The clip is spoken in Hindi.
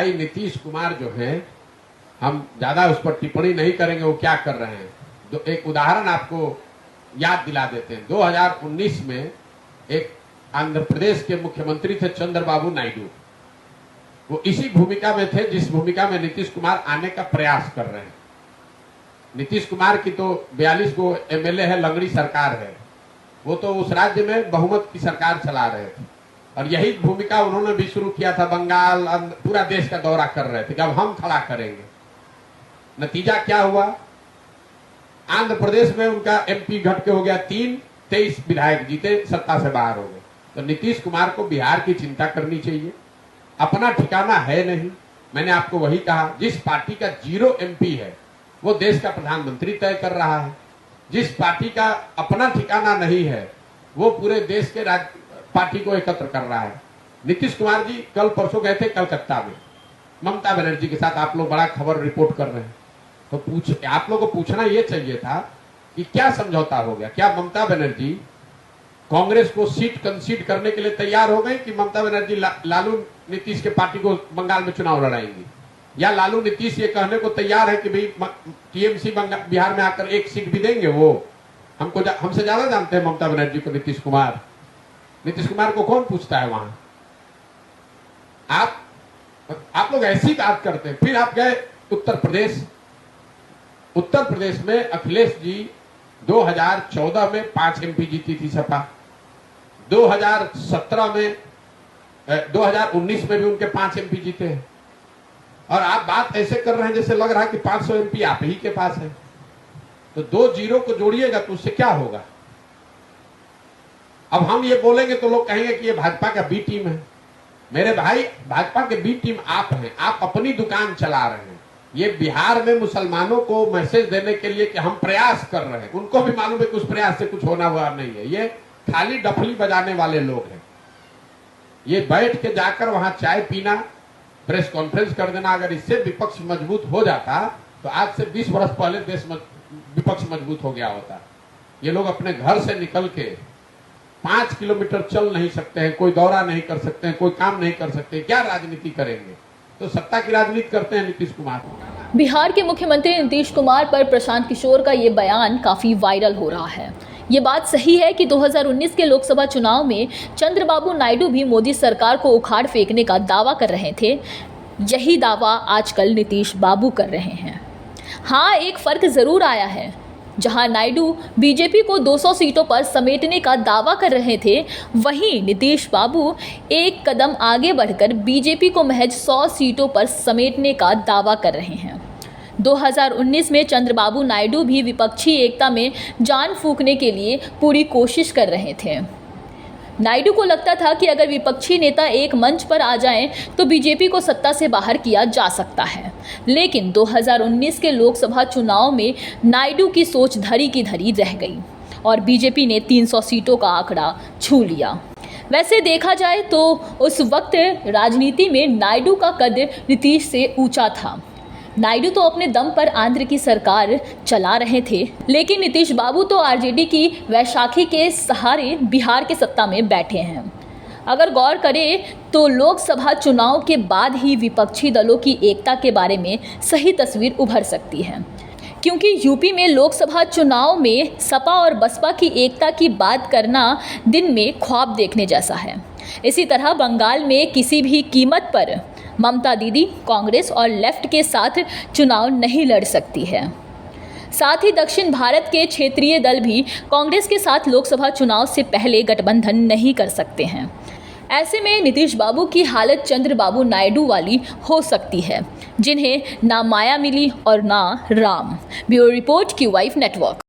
भाई नीतीश कुमार जो है, हम ज्यादा उस पर टिप्पणी नहीं करेंगे वो क्या कर रहे हैं। तो एक उदाहरण आपको याद दिला देते हैं। 2019 में एक आंध्र प्रदेश के मुख्यमंत्री थे चंद्रबाबू नायडू। वो इसी भूमिका में थे जिस भूमिका में नीतीश कुमार आने का प्रयास कर रहे हैं। नीतीश कुमार की तो 42 गो एमएलए है, लंगड़ी सरकार है। वो तो उस राज्य में बहुमत की सरकार चला रहे थे और यही भूमिका उन्होंने भी शुरू किया था। बंगाल, पूरा देश का दौरा कर रहे थे कि अब हम खड़ा करेंगे। नतीजा क्या हुआ? आंध्र प्रदेश में उनका एमपी घट के हो गया 3, 23 विधायक जीते, सत्ता से बाहर हो गए। तो नीतीश कुमार को बिहार की चिंता करनी चाहिए। अपना ठिकाना है नहीं। मैंने आपको वही कहा, जिस पार्टी का 0 एमपी है वो देश का प्रधानमंत्री तय कर रहा है। जिस पार्टी का अपना ठिकाना नहीं है वो पूरे देश के पार्टी को एकत्र कर रहा है। नीतीश कुमार जी कल परसों गए थे कलकत्ता में ममता बनर्जी के साथ। आप लोग बड़ा खबर रिपोर्ट कर रहे हैं, तो आप लोगों को पूछना ये चाहिए था कि क्या समझौता हो गया। क्या ममता बनर्जी कांग्रेस को सीट कंसीड करने के लिए तैयार हो गई कि ममता बनर्जी लालू नीतीश के पार्टी को बंगाल में चुनाव लड़ाएंगी, या लालू नीतीश ये कहने को तैयार है कि भाई टीएमसी बिहार में आकर 1 सीट भी देंगे। वो हमसे ज्यादा जानते हैं ममता बनर्जी को। नीतीश कुमार को कौन पूछता है वहां? आप लोग ऐसी बात करते हैं। फिर आप गए उत्तर प्रदेश में अखिलेश जी 2014 में 5 एमपी जीती थी सपा। 2019 में भी उनके 5 एमपी जीते हैं। और आप बात ऐसे कर रहे हैं जैसे लग रहा है कि 500 एमपी आप ही के पास है। तो 2 जीरो को जोड़िएगा तो उससे क्या होगा? अब हम ये बोलेंगे तो लोग कहेंगे कि ये भाजपा का बी टीम है। मेरे भाई, भाजपा के बी टीम आप हैं। आप अपनी दुकान चला रहे हैं। ये बिहार में मुसलमानों को मैसेज देने के लिए कि हम प्रयास कर रहे हैं, उनको भी मालूम है कि उस प्रयास से कुछ होना हुआ नहीं है। ये खाली डफली बजाने वाले लोग हैं। ये बैठ के जाकर वहां चाय पीना, प्रेस कॉन्फ्रेंस कर देना, अगर इससे विपक्ष मजबूत हो जाता तो आज से 20 वर्ष पहले देश विपक्ष मजबूत हो गया होता। ये लोग अपने घर से निकल के 5 किलोमीटर चल नहीं सकते हैं, कोई दौरा नहीं कर सकते हैं, कोई काम नहीं कर सकते। क्या राजनीति करेंगे? तो सत्ता की राजनीति करते हैं नीतीश कुमार। बिहार के मुख्यमंत्री नीतीश कुमार पर प्रशांत किशोर का ये बयान काफ़ी वायरल हो रहा है। ये बात सही है कि 2019 के लोकसभा चुनाव में चंद्रबाबू नायडू भी मोदी सरकार को उखाड़ फेंकने का दावा कर रहे थे। यही दावा आजकल नीतीश बाबू कर रहे हैं। हाँ, एक फ़र्क ज़रूर आया है। जहां नायडू बीजेपी को 200 सीटों पर समेटने का दावा कर रहे थे, वहीं नीतीश बाबू एक कदम आगे बढ़कर बीजेपी को महज 100 सीटों पर समेटने का दावा कर रहे हैं। 2019 में चंद्रबाबू नायडू भी विपक्षी एकता में जान फूंकने के लिए पूरी कोशिश कर रहे थे। नायडू को लगता था कि अगर विपक्षी नेता एक मंच पर आ जाएं तो बीजेपी को सत्ता से बाहर किया जा सकता है। लेकिन 2019 के लोकसभा चुनाव में नायडू की सोच धरी की धरी रह गई और बीजेपी ने 300 सीटों का आंकड़ा छू लिया। वैसे देखा जाए तो उस वक्त राजनीति में नायडू का कद नीतीश से ऊंचा था। नायडू तो अपने दम पर आंध्र की सरकार चला रहे थे, लेकिन नीतीश बाबू तो आरजेडी की वैशाखी के सहारे बिहार के सत्ता में बैठे हैं। अगर गौर करें तो लोकसभा चुनाव के बाद ही विपक्षी दलों की एकता के बारे में सही तस्वीर उभर सकती है, क्योंकि यूपी में लोकसभा चुनाव में सपा और बसपा की एकता की बात करना दिन में ख्वाब देखने जैसा है। इसी तरह बंगाल में किसी भी कीमत पर ममता दीदी कांग्रेस और लेफ्ट के साथ चुनाव नहीं लड़ सकती है। साथ ही दक्षिण भारत के क्षेत्रीय दल भी कांग्रेस के साथ लोकसभा चुनाव से पहले गठबंधन नहीं कर सकते हैं। ऐसे में नीतीश बाबू की हालत चंद्रबाबू नायडू वाली हो सकती है, जिन्हें ना माया मिली और ना Ram. Bureau report, QYF network.